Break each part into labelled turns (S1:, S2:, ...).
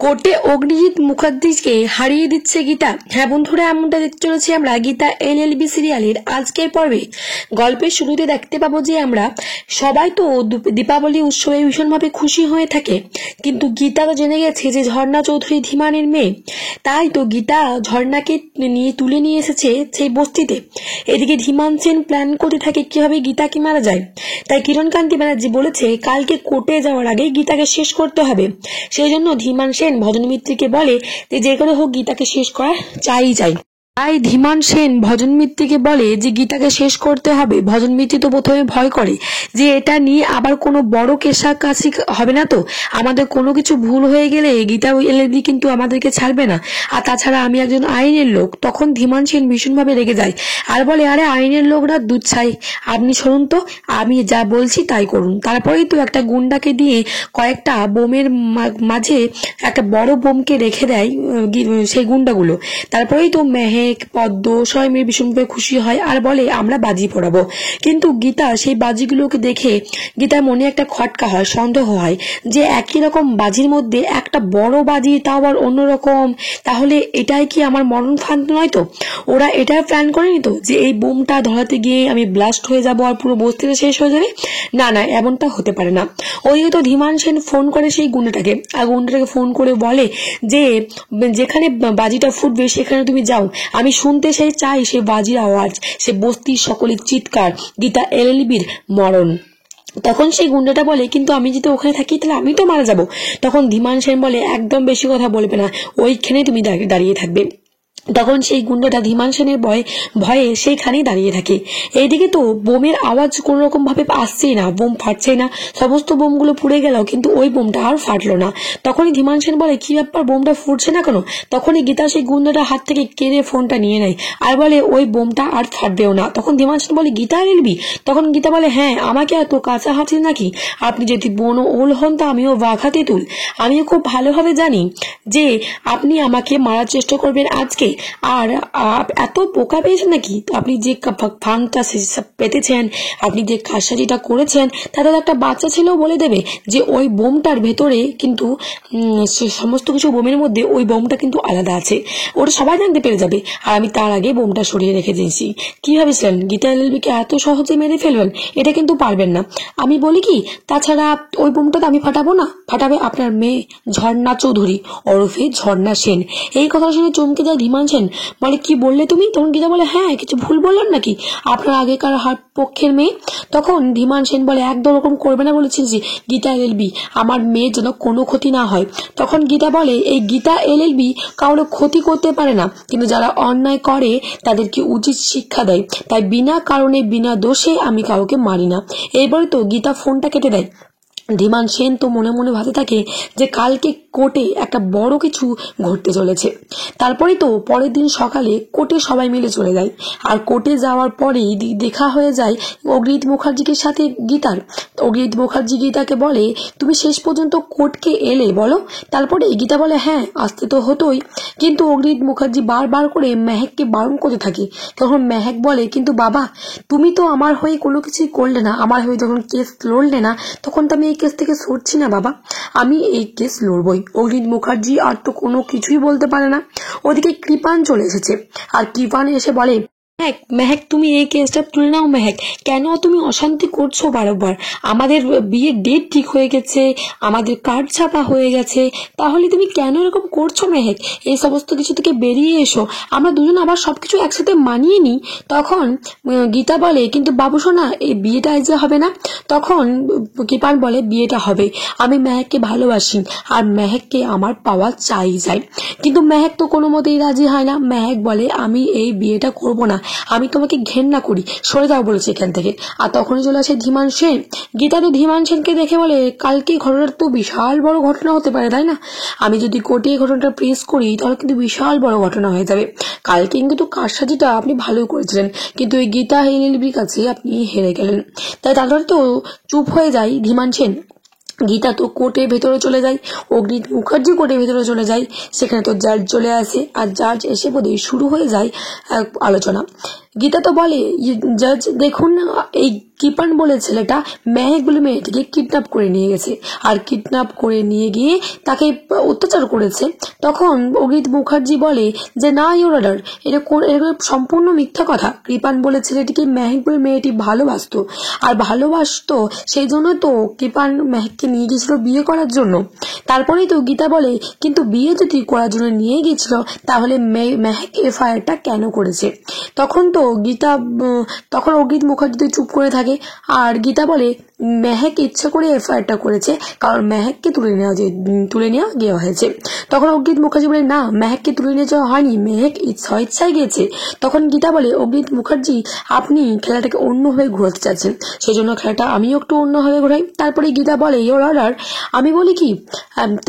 S1: কোর্টে অগ্নিজিৎ মুখার্জিকে হারিয়ে দিচ্ছে গীতা। হ্যাঁ বন্ধুরা, এমনটা দেখতে চলেছি আমরা গীতা এলএলবি সিরিয়ালের আজকের পর্বে। গল্পের শুরুতে দেখতে পাবো যে আমরা সবাই তো দীপাবলি উৎসবে ভীষণভাবে খুশি হয়ে থাকে, কিন্তু গীতা তো জেনে গেছে যে ঝর্ণা চৌধুরী ধীমানের মেয়ে। তাই তো গীতা ঝর্ণাকে নিয়ে তুলে নিয়ে এসেছে সেই বস্তিতে। এদিকে ধীমান সেন প্ল্যান করতে থাকে কিভাবে গীতাকে মারা যায়। তাই কিরণকান্তি ব্যানার্জি বলেছে কালকে কোর্টে যাওয়ার আগে গীতাকে শেষ করতে হবে। সেই জন্য ধীমান সেন ভজন মিত্রকে বলে যে করে হোক গীতাকে শেষ করা চাই। তাই ধীমান সেন ভজন মিত্রকে বলে যে গীতাকে শেষ করতে হবে। ভজন মিত্র তো প্রথমে ভয় করে যে এটা নিয়ে আবার কোনো বড় কেসাকাছি হবে না, তো আমাদের কোনো কিছু ভুল হয়ে গেলে গীতা এলএলবি কিন্তু আমাদেরকে ছাড়বে না। আর তাছাড়া আমি একজন আইনের লোক। তখন ধীমান সেন ভীষণভাবে রেগে যায় আর বলে, আরে আইনের লোকরা দুধ ছাই, আপনি শুনুন তো, আমি যা বলছি তাই করুন। তারপরেই তো একটা গুন্ডাকে দিয়ে কয়েকটা বোমের মাঝে একটা বড় বোমকে রেখে দেয় সেই গুন্ডাগুলো। তারপরেই তো মেহেক পদ্ম সবাই মিলে ভীষণভাবে খুশি হয় আর বলে আমরা বাজি পড়াবো। কিন্তু গীতা সেই বাজিগুলোকে দেখে গীতার মনে একটা খটকা হয়, সন্দেহ হয় যে একই রকম বাজির মধ্যে একটা বড় বাজি, তাও আবার অন্যরকম, তাহলে এটাই কি আমার মরণ ফাঁদ নয় তো? ওরা এটাই প্ল্যান করেনি তো যে এই বোমটা ধরাতে গিয়ে আমি ব্লাস্ট হয়ে যাব আর পুরো বস্তিটা শেষ হয়ে যাবে? না, এমনটা হতে পারে না। ওই তো ধীমান সেন ফোন করে সেই গুন্ডাটাকে, আর গুন্ডাটাকে ফোন করে বলে যে যেখানে বাজিটা ফুটবে সেখানে তুমি যাও, আমি শুনতে চাই সে বাজির আওয়াজ, সে বস্তির সকলের চিৎকার, গীতা এলএলবির মরণ। তখন সেই গুন্ডাটা বলে কিন্তু আমি যদি ওখানে থাকি তাহলে আমি তো মারা যাব। তখন ধীমান সেন বলে একদম বেশি কথা বলবে না, ওইখানে তুমি দাঁড়িয়ে থাকবে। তখন সেই গুন্ডাটা ধীমান সেনের ভয়ে সেইখানেই দাঁড়িয়ে থাকে। এইদিকে তো বোমের আওয়াজ কোন রকম ভাবে আসছেই না, বোম ফাটছেই না, সমস্ত বোমগুলো পুড়ে গেল কিন্তু ওই বোমটা আর ফাটলো না। তখনই ধীমান সেন বলে কি ব্যাপার, বোমটা ফুটছে না কেন? তখনই গীতা সেই গুন্ডাটার হাত থেকে কেড়ে ফোনটা নিয়ে নেয় আর বলে ওই বোমটা আর ফাটবেও না। তখন ধীমান সেন বলে গীতা এলবি? তখন গীতা বলে হ্যাঁ, আমাকে এত কাছাকাছি নাকি? আপনি যদি বন ওল হন তা আমিও বাঘা তেঁতুল। আমিও খুব ভালোভাবে জানি যে আপনি আমাকে মারার চেষ্টা করবেন আজকে, আর এত বোকা পেয়েছেন নাকি? আপনি যে ফান্ডটা পেতেছেন, আপনি যে কারসাজিটা করেছেন, তাতে একটা বাচ্চা ছেলেও বলে দেবে যে ওই বোমটার ভেতরে কিন্তু সমস্ত কিছু বোমের মধ্যে ওই বোমটা কিন্তু আলাদা আছে, ওটা সবাই জানতে পেরে যাবে। আর আমি তার আগে বোমটা সরিয়ে রেখে দিয়েছি। কি ভাবছিলেন গীতা এলএলবিকে এত সহজে মেরে ফেলবেন? এটা কিন্তু পারবেন না। আমি বলি কি, তাছাড়া ওই বোমটা তো আমি ফাটাবো না, ফাটাবে আপনার মেয়ে ঝর্ণা চৌধুরী ওরফে ঝর্ণা সেন। এই কথা শুনে চমকে যায় ধীমান সেন, বলে কি বললে তুমি? তখন গীতা বলে হ্যাঁ, কিছু ভুল বললাম নাকি? আপনার আগেকার হাত পক্ষের মেয়ে। তখন ধীমান সেন বলে একদম ওরকম করবে না বলেছিস গীতা এলএলবি, আমার মেয়ের যেন কোনো ক্ষতি না হয়। তখন গীতা বলে এই গীতা এলএলবি কারো ক্ষতি করতে পারে না, কিন্তু যারা অন্যায় করে তাদেরকে উচিত শিক্ষা দেয়। তাই বিনা কারণে বিনা দোষে আমি কাউকে মারি না। এরপরে তো গীতা ফোনটা কেটে দেয়। ধীমান সেন তো মনে মনে ভাবতে থাকে যে কালকে কোর্টে একটা বড় কিছু ঘটতে চলেছে। তারপরে তো পরের দিন সকালে কোর্টে সবাই মিলে চলে যায়। আর কোর্টে যাওয়ার পরেই দেখা হয়ে যায় অগ্নিজিৎ মুখার্জিকে সাথে গীতার। অগ্নিজিৎ মুখার্জি গীতাকে বলে তুমি শেষ পর্যন্ত কোর্টকে এলে বলো? তারপরে গীতা বলে হ্যাঁ, আসতে তো হতোই, কিন্তু অগ্নিজিৎ মুখার্জি বারবার করে মেহেককে বারণ করতে থাকে। তখন মেহেক বলে কিন্তু বাবা, তুমি তো আমার হয়ে কোনো কিছুই করলে না, আমার হয়ে যখন কেস লড়লে না তখন তো আমি এই কেস থেকে সরছি না বাবা, আমি এই কেস লড়বই। অগ্নিজিৎ মুখার্জি আর তো কোনো কিছুই বলতে পারে না। ওদিকে কৃপান চলে এসেছে আর কৃপান এসে বলে মেহেক তুমি এই কেসটা তুলে নাও। মেহেক, কেন তুমি অশান্তি করছো বারবার? আমাদের বিয়ের ডেট ঠিক হয়ে গেছে, আমাদের কার্ড ছাপা হয়ে গেছে, তাহলে তুমি কেন এরকম করছো? মেহেক, এই সমস্ত কিছু থেকে বেরিয়ে এসো, আমরা দুজন আবার সবকিছু একসাথে মানিয়ে নিই। তখন গীতা বলে কিন্তু বাবু সোনা, এই বিয়েটা যে হবে না। তখন কৃপান বলে বিয়েটা হবে, আমি মেহেককে ভালোবাসি আর মেহেককে আমার পাওয়া চাই। কিন্তু মেহেক তো কোনো মতেই রাজি হয় না। মেহেক বলে আমি এই বিয়েটা করব না, আমি তোমাকে ঘেন্না করি, সরে যাও বলেছি এখান থেকে। আর তখনই চলে আসে ধীমান সেন। গীতা তো ধীমান সেনকে দেখে বলে কালকে ঘটনাটা তো বিশাল বড় ঘটনা হতে পারে, তাই না? আমি যদি কোর্টে এই ঘটনাটা প্রেস করি তাহলে কিন্তু বিশাল বড় ঘটনা হয়ে যাবে। কালকে কিন্তু কারসাজিটা আপনি ভালোই করেছিলেন, কিন্তু এই গীতা এলএলবির কাছে আপনি হেরে গেলেন। তাই তারপরে তো চুপ হয়ে যায় ধীমান সেন। গীতা তো কোর্টের ভেতরে চলে যায়, অগ্নিজিৎ মুখার্জি কোর্টের ভেতরে চলে যায়। সেখানে তো জাজ চলে আসে আর জাজ এসে বোধ শুরু হয়ে যায় আলোচনা। গীতা তো বলে জাজ দেখুন, এই কৃপান বলে ছেলেটা মেহেক বলে মেয়েটিকে কিডন্যাপ করে নিয়ে গেছে, আর কিডন্যাপ করে নিয়ে গিয়ে তাকে অত্যাচার করেছে। তখন অগ্নিত মুখার্জি বলে যে না ইওর অর্ডার, এটা সম্পূর্ণ মিথ্যা কথা। কৃপান বলে ছেলেটিকে মেহেক বলে মেয়েটি ভালোবাসতো, আর ভালোবাসতো সেই জন্য তো কৃপান মেহেককে নিয়ে গেছিল বিয়ে করার জন্য। তারপরেই তো গীতা বলে কিন্তু বিয়ে যদি করার জন্য নিয়ে গেছিল তাহলে মেহেক এফআইআরটা কেন করেছে? তখন তো তখন অগ্নিত মুখার্জি তো চুপ করে থাকে, আর গীতা বলে মেহেক ইচ্ছে করে এফআইআরটা করেছে, কারণ মেহেককে তুলে নেওয়া গিয়ে হয়েছে। তখন অগ্নিত মুখার্জি বলে না, মেহেককে তুলে নিয়ে যাওয়া হয়নি, মেহেক ইচ্ছায় গিয়েছে। তখন গীতা বলে অগ্নিত মুখার্জি আপনি খেলাটাকে অন্যভাবে ঘোরাতে চাচ্ছেন, সেই জন্য খেলাটা আমিও একটু অন্যভাবে ঘোরাই। তারপরে গীতা বলে ইওর অর্ডার, আমি বলি কি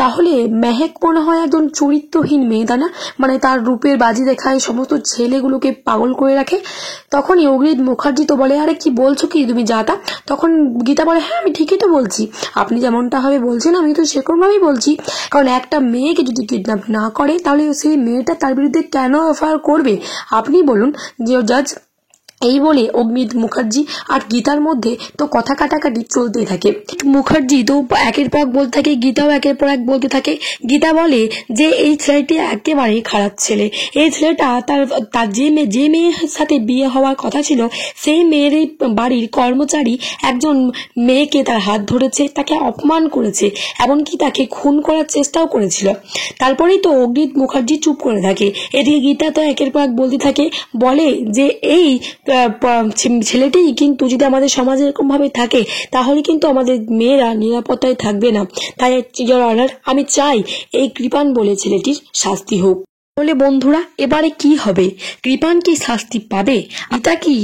S1: তাহলে মেহেক মনে হয় একজন চরিত্রহীন মেয়ে, তাই না? মানে তার রূপের বাজি দেখায় সমস্ত ছেলেগুলোকে পাগল করে রাখে। তখনই অগ্নিত মুখার্জি তো বলে আরে কি বলছো কি তুমি যাতা? তখন গীতা বলে হ্যাঁ আমি ঠিকই তো বলছি, আপনি যেমনটা ভাবে বলছেন আমি তো সেরকম ভাবেই বলছি। কারণ একটা মেয়েকে যদি কিডন্যাপ না করে তাহলে সেই মেয়েটা তার বিরুদ্ধে কেন এফআইআর করবে? আপনি বলুন যে জাজ। এই বলে অগ্নিত মুখার্জি আর গীতার মধ্যে তো কথা কাটাকাটি চলতেই থাকে। মুখার্জি তো একের পর এক বলতে থাকে, গীতাও একের পর এক বলতে থাকে। গীতা বলে যে এই ছেলেটি একেবারেই খারাপ ছেলে, এই ছেলেটা তার যে মেয়ের সাথে বিয়ে হওয়ার কথা ছিল সেই মেয়ের বাড়ির কর্মচারী একজন মেয়েকে তার হাত ধরেছে, তাকে অপমান করেছে, এমনকি তাকে খুন করার চেষ্টাও করেছিল। তারপরেই তো অগ্নিত মুখার্জি চুপ করে থাকে। এদিকে গীতা তো একের পর এক বলতে থাকে, বলে যে এই ছেলেটি কিন্তু যদি আমাদের সমাজে এরকম ভাবে থাকে তাহলে কিন্তু আমাদের মেয়েরা নিরাপত্তায় থাকবে না। তাই আমি চাই এই কৃপান বলে ছেলেটির শাস্তি হোক। তাহলে বন্ধুরা এবারে কি হবে? কৃপান কি শাস্তি পাবে? এটা কি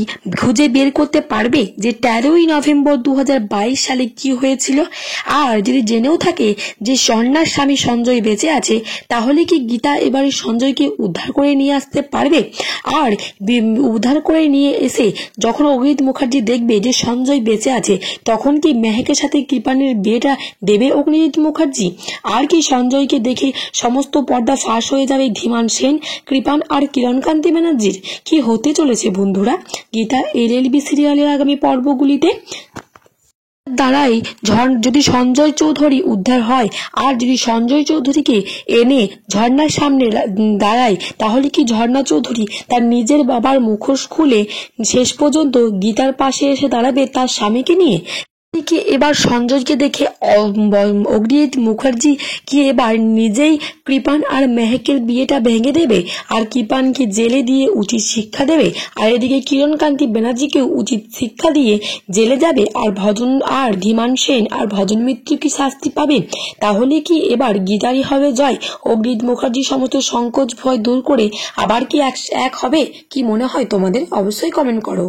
S1: খুঁজে বের করতে পারবে যে 13ই নভেম্বর 2022 সালে কি হয়েছিল? আর যদি জেনেও থাকে যে স্বর্ণার স্বামী সঞ্জয় বেঁচে আছে, তাহলে কি গীতা এবারে সঞ্জয়কে উদ্ধার করে নিয়ে আসতে পারবে? আর উদ্ধার করে নিয়ে এসে যখন অগ্নিত মুখার্জি দেখবে যে সঞ্জয় বেঁচে আছে, তখন কি মেহেকের সাথে কৃপানের বিয়েটা দেবে অগ্নিত মুখার্জি? আর কি সঞ্জয়কে দেখে সমস্ত পর্দা ফাঁস হয়ে যাবে ধীমান সেন, কৃপান আর কিরণকান্তি ব্যানার্জির? কি হতে চলেছে বন্ধুরা গীতা এলএলবি সিরিয়ালের আগামী পর্বগুলিতে? দ্বারাই যদি সঞ্জয় চৌধুরী উদ্ধার হয়, আর যদি সঞ্জয় চৌধুরীকে এনে ঝর্ণার সামনে দাঁড়ায়, তাহলে কি ঝর্ণা চৌধুরী তার নিজের বাবার মুখোশ খুলে শেষ পর্যন্ত গীতার পাশে এসে দাঁড়াবে তার স্বামীকে নিয়ে? কি এবার সঞ্জয়কে দেখে অগ্নিত মুখার্জি কি এবার নিজেই কৃপান আর মেহেকের বিয়েটা ভেঙে দেবে, আর কৃপানকে জেলে দিয়ে উচিত শিক্ষা দেবে, আর এদিকে কিরণকান্তি ব্যানার্জিকেও উচিত শিক্ষা দিয়ে জেলে যাবে, আর ধীমান সেন আর ভজন মিত্র কি শাস্তি পাবে? তাহলে কি এবার গীতারই হবে জয়? অগ্নিত মুখার্জি সমস্ত সংকোচ ভয় দূর করে আবার কি এক হবে? কি মনে হয় তোমাদের? অবশ্যই কমেন্ট করো।